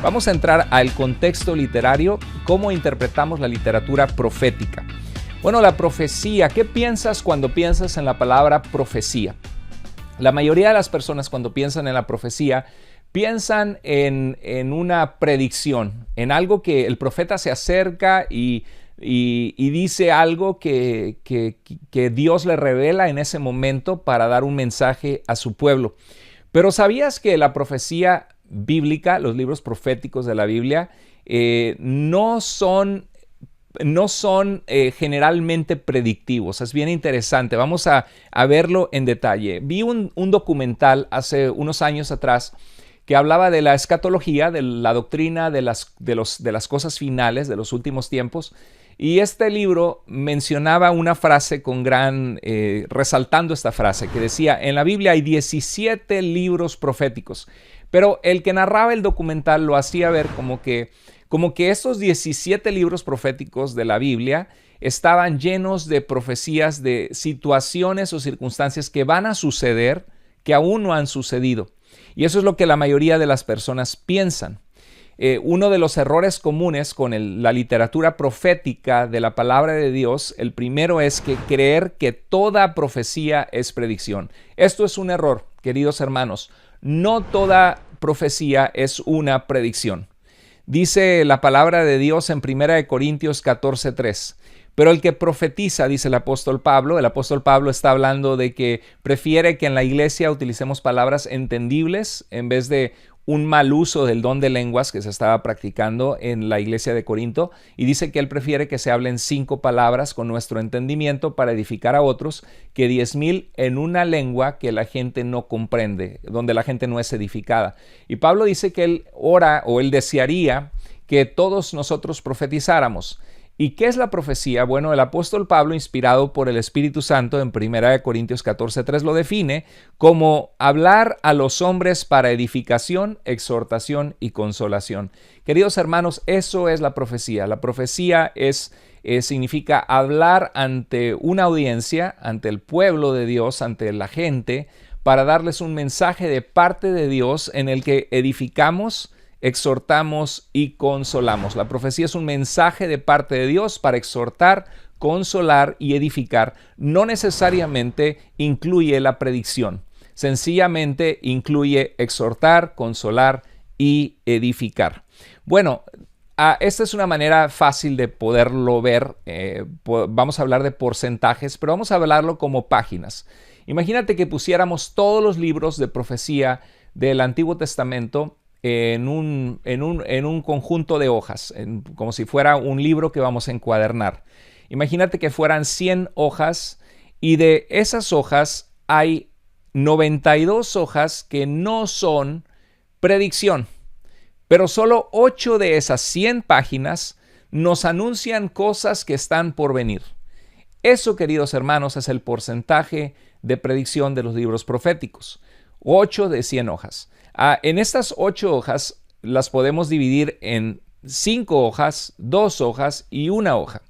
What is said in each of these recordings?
Vamos a entrar al contexto literario, cómo interpretamos la literatura profética. Bueno, la profecía, ¿qué piensas cuando piensas en la palabra profecía? La mayoría de las personas cuando piensan en la profecía piensan en una predicción, en algo que el profeta se acerca y dice algo que Dios le revela en ese momento para dar un mensaje a su pueblo. Pero ¿sabías que la profecía bíblica, los libros proféticos de la Biblia, no son generalmente predictivos? Es bien interesante. Vamos a verlo en detalle. Vi un documental hace unos años atrás que hablaba de la escatología, de la doctrina de las cosas finales, de los últimos tiempos. Y este libro mencionaba una frase resaltando esta frase, que decía: en la Biblia hay 17 libros proféticos. Pero el que narraba el documental lo hacía ver como que estos 17 libros proféticos de la Biblia estaban llenos de profecías de situaciones o circunstancias que van a suceder, que aún no han sucedido. Y eso es lo que la mayoría de las personas piensan. Uno de los errores comunes con la literatura profética de la palabra de Dios, el primero es creer que toda profecía es predicción. Esto es un error, queridos hermanos. No toda profecía es una predicción. Dice la palabra de Dios en 1 Corintios 14:3. Pero el que profetiza, dice el apóstol Pablo está hablando de que prefiere que en la iglesia utilicemos palabras entendibles en vez de un mal uso del don de lenguas que se estaba practicando en la iglesia de Corinto, y dice que él prefiere que se hablen 5 palabras con nuestro entendimiento para edificar a otros que 10,000 en una lengua que la gente no comprende, donde la gente no es edificada. Y Pablo dice que él ora o él desearía que todos nosotros profetizáramos. ¿Y qué es la profecía? Bueno, el apóstol Pablo, inspirado por el Espíritu Santo en 1 Corintios 14:3, lo define como hablar a los hombres para edificación, exhortación y consolación. Queridos hermanos, eso es la profecía. La profecía significa hablar ante una audiencia, ante el pueblo de Dios, ante la gente, para darles un mensaje de parte de Dios en el que edificamos, exhortamos y consolamos. La profecía es un mensaje de parte de Dios para exhortar, consolar y edificar. No necesariamente incluye la predicción. Sencillamente incluye exhortar, consolar y edificar. Bueno, esta es una manera fácil de poderlo ver. Vamos a hablar de porcentajes, pero vamos a hablarlo como páginas. Imagínate que pusiéramos todos los libros de profecía del Antiguo Testamento en un conjunto de hojas, como si fuera un libro que vamos a encuadernar. Imagínate que fueran 100 hojas y de esas hojas hay 92 hojas que no son predicción, pero solo 8 de esas 100 páginas nos anuncian cosas que están por venir. Eso, queridos hermanos, es el porcentaje de predicción de los libros proféticos. 8 de 100 hojas. En estas 8 hojas las podemos dividir en 5 hojas, 2 hojas y 1 hoja.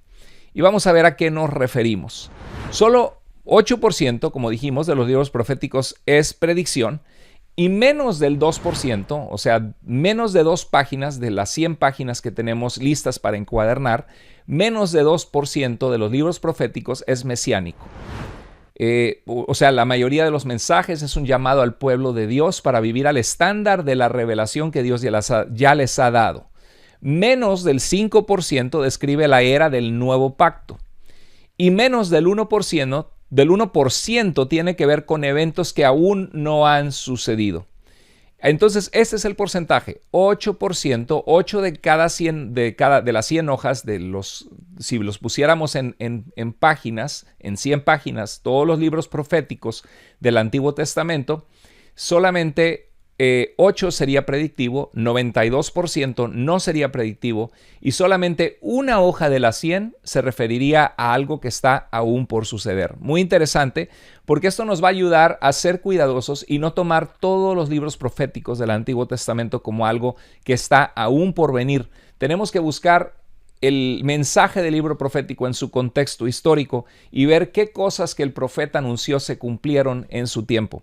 Y vamos a ver a qué nos referimos. Solo 8%, como dijimos, de los libros proféticos es predicción, y menos del 2%, o sea, menos de 2 páginas de las 100 páginas que tenemos listas para encuadernar, menos de 2% de los libros proféticos es mesiánico. O sea, la mayoría de los mensajes es un llamado al pueblo de Dios para vivir al estándar de la revelación que Dios ya les ha dado. Menos del 5% describe la era del nuevo pacto. Y menos del 1% tiene que ver con eventos que aún no han sucedido. Entonces, este es el porcentaje, 8%, 8 de cada 100, de las 100 hojas, si los pusiéramos en páginas, en 100 páginas, todos los libros proféticos del Antiguo Testamento, solamente 8 sería predictivo, 92% no sería predictivo, y solamente una hoja de las 100 se referiría a algo que está aún por suceder. Muy interesante, porque esto nos va a ayudar a ser cuidadosos y no tomar todos los libros proféticos del Antiguo Testamento como algo que está aún por venir. Tenemos que buscar el mensaje del libro profético en su contexto histórico y ver qué cosas que el profeta anunció se cumplieron en su tiempo.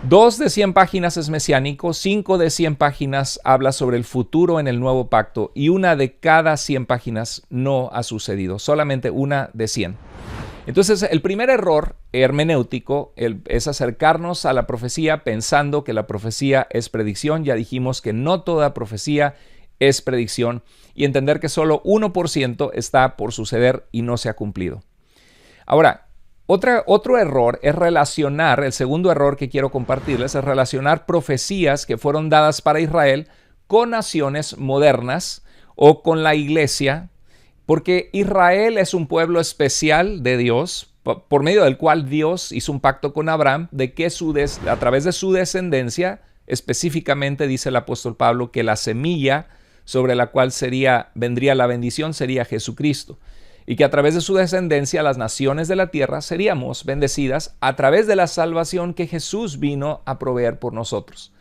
2 de 100 páginas es mesiánico, 5 de 100 páginas habla sobre el futuro en el nuevo pacto y una de cada 100 páginas no ha sucedido, solamente una de 100. Entonces, el primer error hermenéutico es acercarnos a la profecía pensando que la profecía es predicción. Ya dijimos que no toda profecía es predicción y entender que solo 1% está por suceder y no se ha cumplido. Ahora, otro error es relacionar, el segundo error que quiero compartirles es relacionar profecías que fueron dadas para Israel con naciones modernas o con la iglesia, porque Israel es un pueblo especial de Dios, por medio del cual Dios hizo un pacto con Abraham de que a través de su descendencia, específicamente dice el apóstol Pablo que la semilla sobre la cual vendría la bendición sería Jesucristo. Y que a través de su descendencia las naciones de la tierra seríamos bendecidas a través de la salvación que Jesús vino a proveer por nosotros.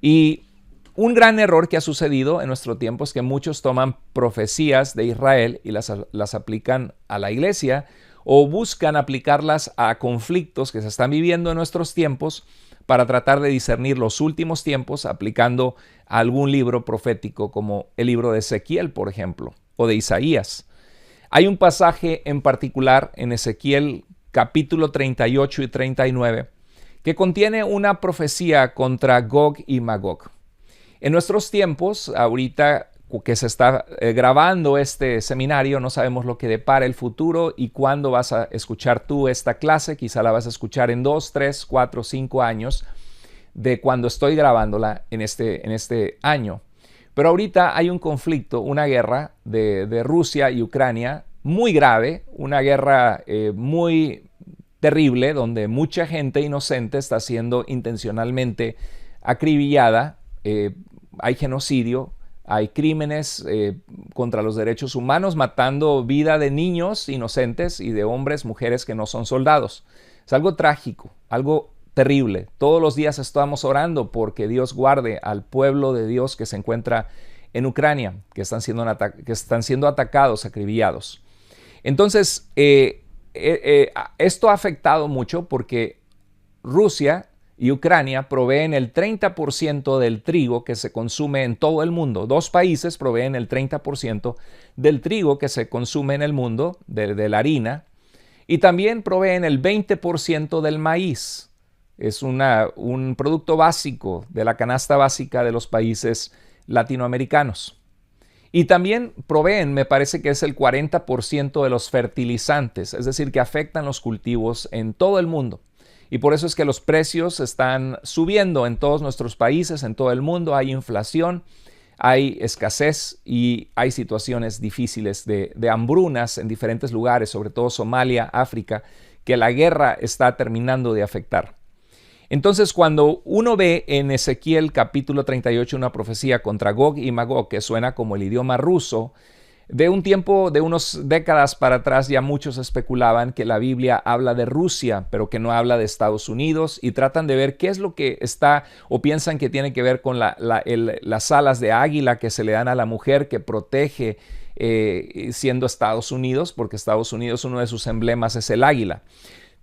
Y un gran error que ha sucedido en nuestro tiempo es que muchos toman profecías de Israel y las aplican a la iglesia o buscan aplicarlas a conflictos que se están viviendo en nuestros tiempos para tratar de discernir los últimos tiempos aplicando a algún libro profético como el libro de Ezequiel, por ejemplo, o de Isaías. Hay un pasaje en particular en Ezequiel capítulo 38 y 39 que contiene una profecía contra Gog y Magog. En nuestros tiempos, ahorita que se está grabando este seminario, no sabemos lo que depara el futuro y cuándo vas a escuchar tú esta clase. Quizá la vas a escuchar en 2, 3, 4, 5 años de cuando estoy grabándola en este año. Pero ahorita hay un conflicto, una guerra de Rusia y Ucrania muy grave, una guerra muy terrible donde mucha gente inocente está siendo intencionalmente acribillada. Hay genocidio, hay crímenes contra los derechos humanos, matando vida de niños inocentes y de hombres, mujeres que no son soldados. Es algo trágico, algo terrible. Todos los días estamos orando porque Dios guarde al pueblo de Dios que se encuentra en Ucrania, que están siendo atacados, acribillados. Entonces, esto ha afectado mucho porque Rusia y Ucrania proveen el 30% del trigo que se consume en todo el mundo. Dos países proveen el 30% del trigo que se consume en el mundo, de la harina, y también proveen el 20% del maíz. Es un producto básico de la canasta básica de los países latinoamericanos. Y también proveen, me parece que es el 40% de los fertilizantes, es decir, que afectan los cultivos en todo el mundo. Y por eso es que los precios están subiendo en todos nuestros países, en todo el mundo. Hay inflación, hay escasez y hay situaciones difíciles de hambrunas en diferentes lugares, sobre todo Somalia, África, que la guerra está terminando de afectar. Entonces, cuando uno ve en Ezequiel capítulo 38 una profecía contra Gog y Magog, que suena como el idioma ruso, de un tiempo, de unas décadas para atrás, ya muchos especulaban que la Biblia habla de Rusia, pero que no habla de Estados Unidos, y tratan de ver qué es lo que está, o piensan que tiene que ver con las alas de águila que se le dan a la mujer que protege siendo Estados Unidos, porque Estados Unidos, uno de sus emblemas es el águila.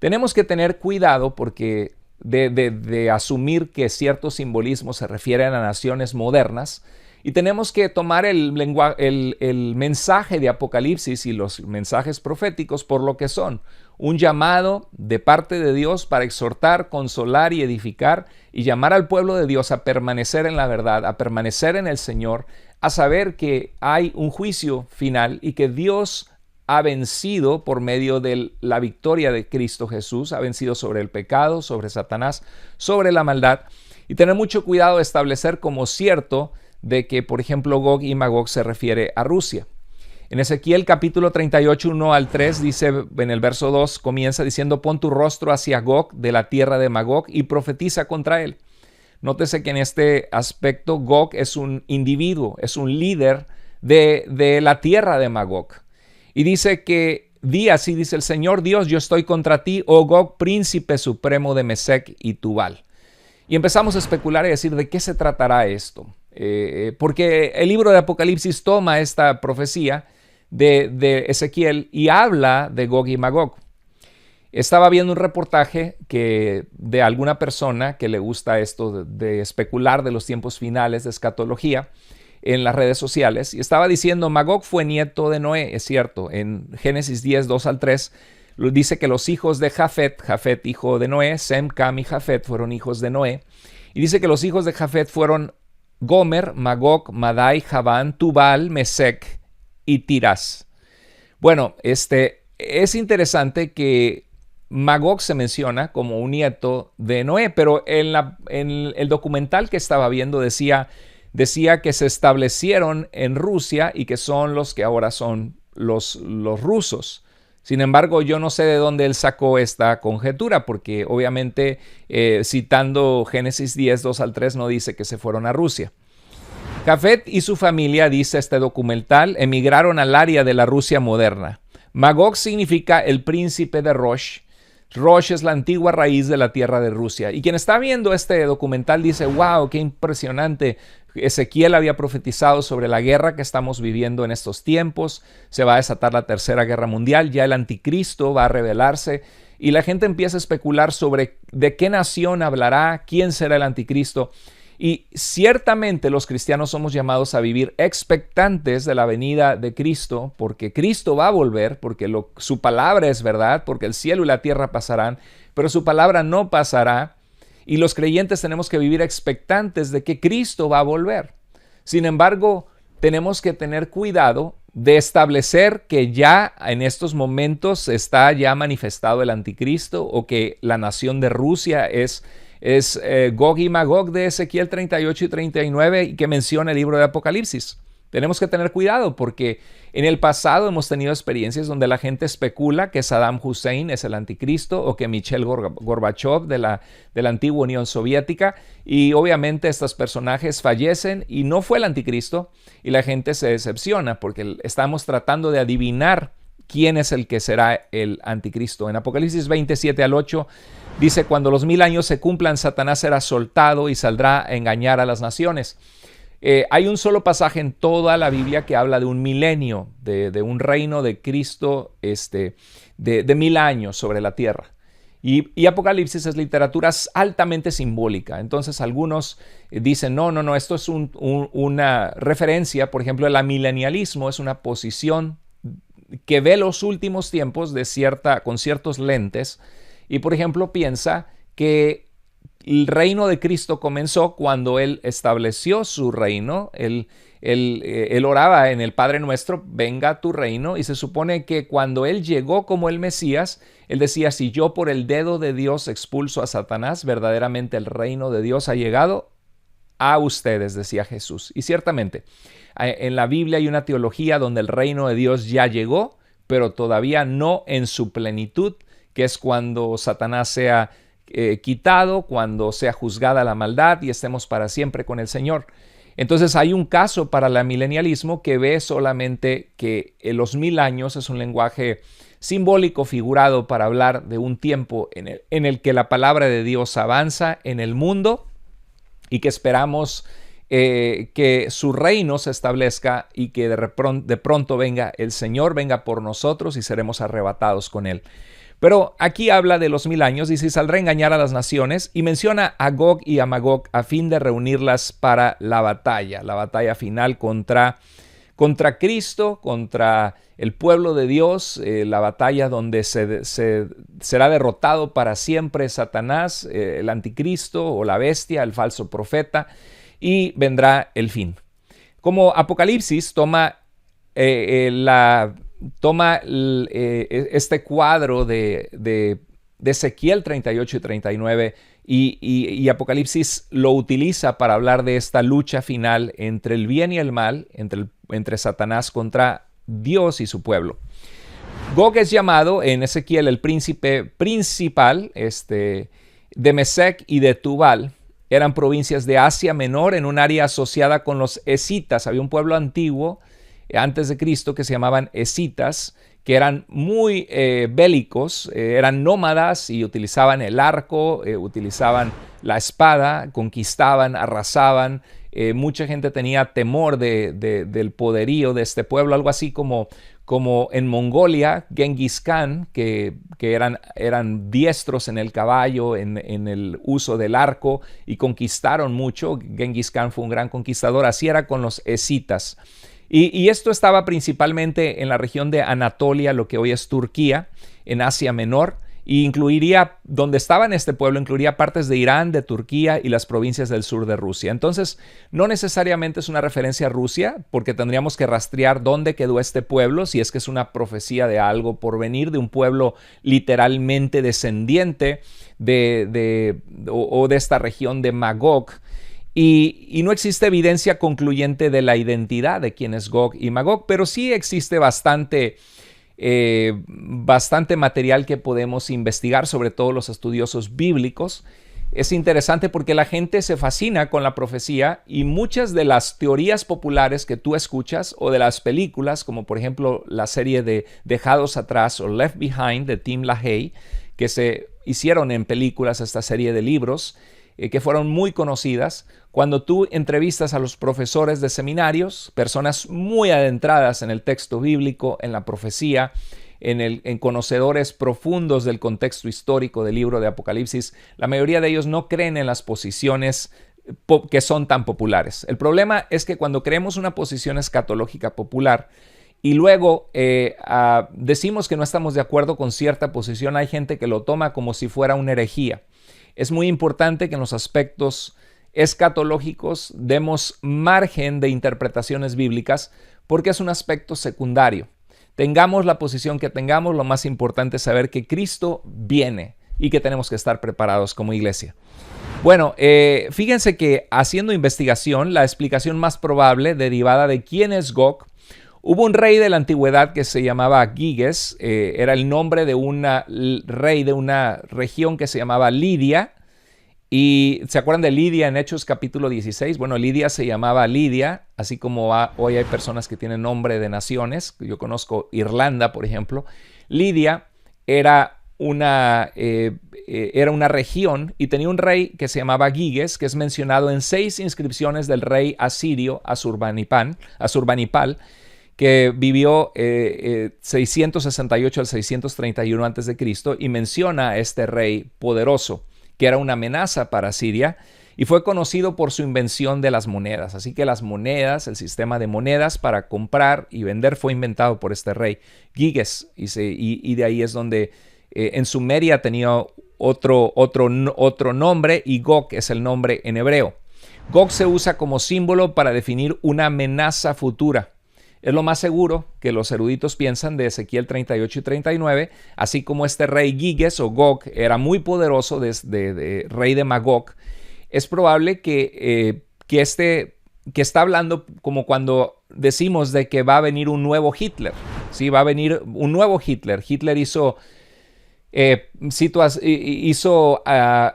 Tenemos que tener cuidado porque de asumir que ciertos simbolismos se refieren a naciones modernas, y tenemos que tomar el mensaje de Apocalipsis y los mensajes proféticos por lo que son: un llamado de parte de Dios para exhortar, consolar y edificar, y llamar al pueblo de Dios a permanecer en la verdad, a permanecer en el Señor, a saber que hay un juicio final y que Dios ha vencido por medio de la victoria de Cristo Jesús, ha vencido sobre el pecado, sobre Satanás, sobre la maldad, y tener mucho cuidado de establecer como cierto de que, por ejemplo, Gog y Magog se refiere a Rusia. En Ezequiel capítulo 38, 1 al 3, dice en el verso 2, comienza diciendo: pon tu rostro hacia Gog de la tierra de Magog y profetiza contra él. Nótese que en este aspecto Gog es un individuo, es un líder de la tierra de Magog. Y dice que di así, dice el Señor Dios: yo estoy contra ti, oh Gog, príncipe supremo de Mesec y Tubal. Y empezamos a especular y decir de qué se tratará esto. Porque el libro de Apocalipsis toma esta profecía de Ezequiel y habla de Gog y Magog. Estaba viendo un reportaje de alguna persona que le gusta esto de especular de los tiempos finales, de escatología, en las redes sociales, y estaba diciendo: Magog fue nieto de Noé. Es cierto, en Génesis 10, 2 al 3, dice que los hijos de Jafet hijo de Noé, Sem, Cam y Jafet fueron hijos de Noé, y dice que los hijos de Jafet fueron Gomer, Magog, Madai, Javán, Tubal, Mesec y Tiras. Bueno, es interesante que Magog se menciona como un nieto de Noé, pero en el documental que estaba viendo decía que se establecieron en Rusia y que son los que ahora son los rusos. Sin embargo, yo no sé de dónde él sacó esta conjetura, porque obviamente citando Génesis 10, 2 al 3 no dice que se fueron a Rusia. Jafet y su familia, dice este documental, emigraron al área de la Rusia moderna. Magog significa el príncipe de Rosh. Rosh es la antigua raíz de la tierra de Rusia. Y quien está viendo este documental dice: wow, qué impresionante. Ezequiel había profetizado sobre la guerra que estamos viviendo en estos tiempos. Se va a desatar la tercera guerra mundial. Ya el anticristo va a revelarse. Y la gente empieza a especular sobre de qué nación hablará, quién será el anticristo. Y ciertamente los cristianos somos llamados a vivir expectantes de la venida de Cristo, porque Cristo va a volver, porque su palabra es verdad, porque el cielo y la tierra pasarán, pero su palabra no pasará. Y los creyentes tenemos que vivir expectantes de que Cristo va a volver. Sin embargo, tenemos que tener cuidado de establecer que ya en estos momentos está ya manifestado el anticristo, o que la nación de Rusia es Gog y Magog de Ezequiel 38 y 39 y que menciona el libro de Apocalipsis. Tenemos que tener cuidado porque en el pasado hemos tenido experiencias donde la gente especula que Saddam Hussein es el anticristo o que Mikhail Gorbachev de la antigua Unión Soviética, y obviamente estos personajes fallecen y no fue el anticristo, y la gente se decepciona porque estamos tratando de adivinar quién es el que será el anticristo. En Apocalipsis 27 al 8 dice: cuando los 1000 años se cumplan, Satanás será soltado y saldrá a engañar a las naciones. Hay un solo pasaje en toda la Biblia que habla de un milenio, de un reino de Cristo de 1000 años sobre la tierra. Y Apocalipsis es literatura altamente simbólica. Entonces algunos dicen: no, esto es una referencia. Por ejemplo, el amilenialismo es una posición que ve los últimos tiempos con ciertos lentes. Y por ejemplo piensa que el reino de Cristo comenzó cuando Él estableció su reino. Él oraba en el Padre Nuestro: venga tu reino. Y se supone que cuando Él llegó como el Mesías, Él decía: si yo por el dedo de Dios expulso a Satanás, verdaderamente el reino de Dios ha llegado a ustedes, decía Jesús. Y ciertamente en la Biblia hay una teología donde el reino de Dios ya llegó, pero todavía no en su plenitud, que es cuando Satanás sea quitado, cuando sea juzgada la maldad y estemos para siempre con el Señor. Entonces hay un caso para el amilenialismo que ve solamente que los 1000 años es un lenguaje simbólico, figurado, para hablar de un tiempo en el que la palabra de Dios avanza en el mundo y que esperamos que su reino se establezca y que de pronto venga el Señor, venga por nosotros y seremos arrebatados con Él. Pero aquí habla de los 1000 años, dice: saldrá a engañar a las naciones, y menciona a Gog y a Magog a fin de reunirlas para la batalla final contra Cristo, contra el pueblo de Dios, la batalla donde será derrotado para siempre Satanás, el anticristo o la bestia, el falso profeta, y vendrá el fin. Como Apocalipsis toma este cuadro de Ezequiel 38 y 39 y Apocalipsis lo utiliza para hablar de esta lucha final entre el bien y el mal, entre Satanás contra Dios y su pueblo. Gog es llamado en Ezequiel el príncipe principal de Mesec y de Tubal. Eran provincias de Asia Menor en un área asociada con los escitas. Había un pueblo antiguo antes de Cristo que se llamaban escitas, que eran muy bélicos, eran nómadas y utilizaban el arco, utilizaban la espada, conquistaban, arrasaban. Mucha gente tenía temor del poderío de este pueblo, algo así como como en Mongolia, Genghis Khan, que eran diestros en el caballo, en el uso del arco y conquistaron mucho. Genghis Khan fue un gran conquistador, así era con los escitas. Y esto estaba principalmente en la región de Anatolia, lo que hoy es Turquía, en Asia Menor. Y incluiría, donde estaba en este pueblo, incluiría partes de Irán, de Turquía y las provincias del sur de Rusia. Entonces, no necesariamente es una referencia a Rusia, porque tendríamos que rastrear dónde quedó este pueblo, si es que es una profecía de algo por venir, de un pueblo literalmente descendiente de esta región de Magog. Y no existe evidencia concluyente de la identidad de quién es Gog y Magog, pero sí existe bastante material que podemos investigar, sobre todo los estudiosos bíblicos. Es interesante porque la gente se fascina con la profecía y muchas de las teorías populares que tú escuchas o de las películas, como por ejemplo la serie de Dejados Atrás o Left Behind de Tim LaHaye, que se hicieron en películas, esta serie de libros, que fueron muy conocidas. Cuando tú entrevistas a los profesores de seminarios, personas muy adentradas en el texto bíblico, en la profecía, en conocedores profundos del contexto histórico del libro de Apocalipsis, la mayoría de ellos no creen en las posiciones que son tan populares. El problema es que cuando creemos una posición escatológica popular y luego decimos que no estamos de acuerdo con cierta posición, hay gente que lo toma como si fuera una herejía. Es muy importante que en los aspectos escatológicos demos margen de interpretaciones bíblicas porque es un aspecto secundario. Tengamos la posición que tengamos, lo más importante es saber que Cristo viene y que tenemos que estar preparados como iglesia. Bueno, fíjense que haciendo investigación, la explicación más probable derivada de quién es Gog, hubo un rey de la antigüedad que se llamaba Giges, era el nombre de un rey de una región que se llamaba Lidia. Y ¿se acuerdan de Lidia en Hechos capítulo 16? Bueno, Lidia se llamaba Lidia, así como hoy hay personas que tienen nombre de naciones. Yo conozco Irlanda, por ejemplo. Lidia era una región y tenía un rey que se llamaba Giges, que es mencionado en 6 inscripciones del rey asirio Asurbanipal, que vivió 668 al 631 a.C. y menciona a este rey poderoso, que era una amenaza para Siria, y fue conocido por su invención de las monedas. Así que las monedas, el sistema de monedas para comprar y vender fue inventado por este rey Giges, y de ahí es donde en Sumeria tenía otro nombre, y Gog es el nombre en hebreo. Gog se usa como símbolo para definir una amenaza futura. Es lo más seguro que los eruditos piensan de Ezequiel 38 y 39, así como este rey Giges o Gog era muy poderoso de rey de Magog. Es probable que está hablando como cuando decimos de que va a venir un nuevo Hitler. Sí, va a venir un nuevo Hitler. Hitler hizo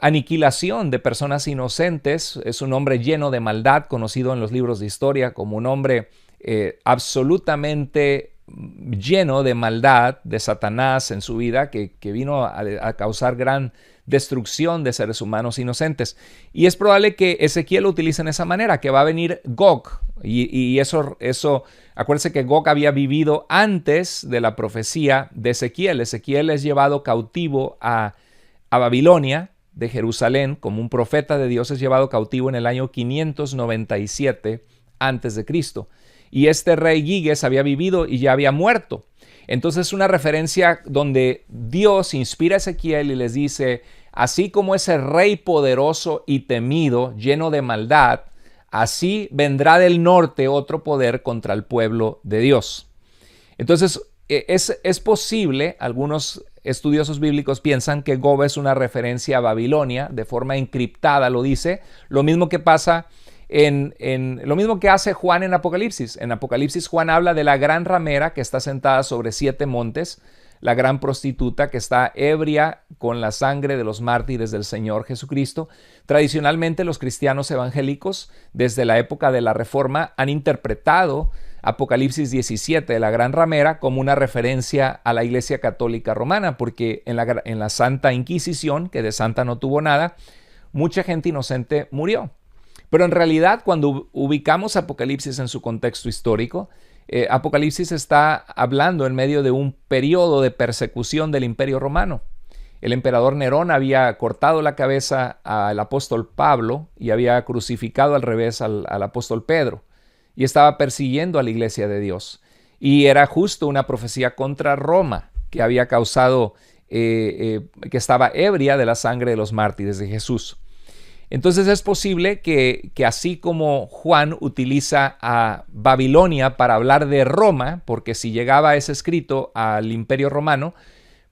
aniquilación de personas inocentes. Es un hombre lleno de maldad, conocido en los libros de historia como un hombre absolutamente lleno de maldad de Satanás en su vida, que vino a causar gran destrucción de seres humanos inocentes. Y es probable que Ezequiel lo utilice en esa manera, que va a venir Gog. Y eso, acuérdense que Gog había vivido antes de la profecía de Ezequiel. Ezequiel es llevado cautivo a Babilonia, de Jerusalén, como un profeta de Dios, es llevado cautivo en el año 597 antes de Cristo. Y este rey Giges había vivido y ya había muerto. Entonces es una referencia donde Dios inspira a Ezequiel y les dice, así como ese rey poderoso y temido, lleno de maldad, así vendrá del norte otro poder contra el pueblo de Dios. Entonces es posible, algunos estudiosos bíblicos piensan que Gog es una referencia a Babilonia, de forma encriptada lo dice, lo mismo que pasa lo mismo que hace Juan en Apocalipsis. En Apocalipsis Juan habla de la gran ramera que está sentada sobre 7 montes, la gran prostituta que está ebria con la sangre de los mártires del Señor Jesucristo. Tradicionalmente los cristianos evangélicos desde la época de la Reforma han interpretado Apocalipsis 17, la gran ramera, como una referencia a la Iglesia Católica Romana, porque en la Santa Inquisición, que de santa no tuvo nada, mucha gente inocente murió. Pero en realidad, cuando ubicamos Apocalipsis en su contexto histórico, Apocalipsis está hablando en medio de un periodo de persecución del Imperio Romano. El emperador Nerón había cortado la cabeza al apóstol Pablo y había crucificado al revés al apóstol Pedro, y estaba persiguiendo a la iglesia de Dios. Y era justo una profecía contra Roma, que había causado, que estaba ebria de la sangre de los mártires de Jesús. Entonces es posible que así como Juan utiliza a Babilonia para hablar de Roma, porque si llegaba ese escrito al Imperio Romano,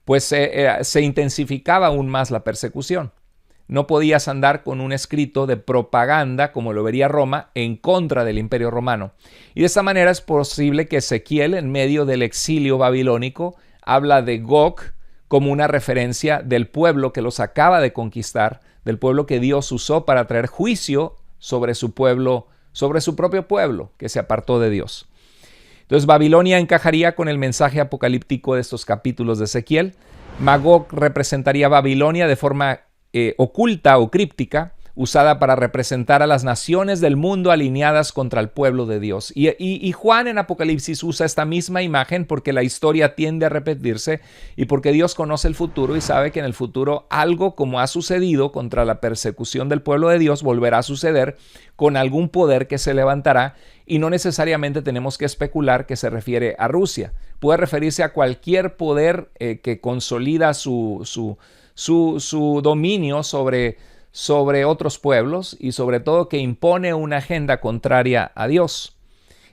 pues se intensificaba aún más la persecución. No podías andar con un escrito de propaganda, como lo vería Roma, en contra del Imperio Romano. Y de esta manera es posible que Ezequiel, en medio del exilio babilónico, habla de Gog como una referencia del pueblo que los acaba de conquistar, del pueblo que Dios usó para traer juicio sobre su pueblo, sobre su propio pueblo que se apartó de Dios. Entonces Babilonia encajaría con el mensaje apocalíptico de estos capítulos de Ezequiel. Magog representaría Babilonia de forma oculta o críptica, usada para representar a las naciones del mundo alineadas contra el pueblo de Dios. Y Juan en Apocalipsis usa esta misma imagen porque la historia tiende a repetirse y porque Dios conoce el futuro y sabe que en el futuro algo como ha sucedido contra la persecución del pueblo de Dios volverá a suceder con algún poder que se levantará, y no necesariamente tenemos que especular que se refiere a Rusia. Puede referirse a cualquier poder que consolida su dominio sobre otros pueblos y sobre todo que impone una agenda contraria a Dios.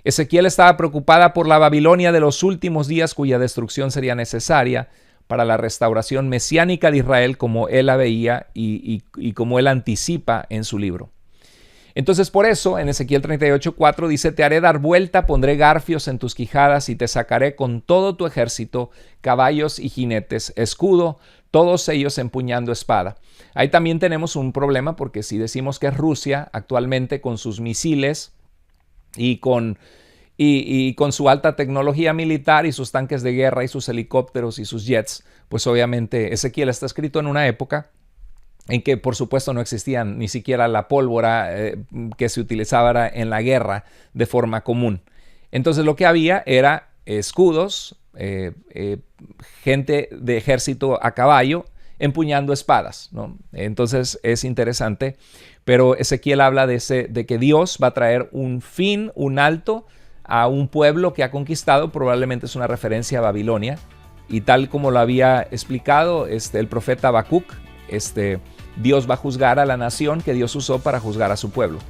Ezequiel estaba preocupada por la Babilonia de los últimos días, cuya destrucción sería necesaria para la restauración mesiánica de Israel, como él la veía y como él anticipa en su libro. Entonces por eso en Ezequiel 38:4 dice: te haré dar vuelta, pondré garfios en tus quijadas y te sacaré con todo tu ejército, caballos y jinetes, escudo, todos ellos empuñando espada. Ahí también tenemos un problema, porque si decimos que es Rusia actualmente con sus misiles y con su alta tecnología militar y sus tanques de guerra y sus helicópteros y sus jets, pues obviamente Ezequiel está escrito en una época en que por supuesto no existían ni siquiera la pólvora que se utilizaba en la guerra de forma común. Entonces lo que había era escudos, gente de ejército a caballo empuñando espadas, ¿no? Entonces es interesante, pero Ezequiel habla de que Dios va a traer un fin, un alto a un pueblo que ha conquistado. Probablemente es una referencia a Babilonia, y tal como lo había explicado el profeta Habacuc, Dios va a juzgar a la nación que Dios usó para juzgar a su pueblo.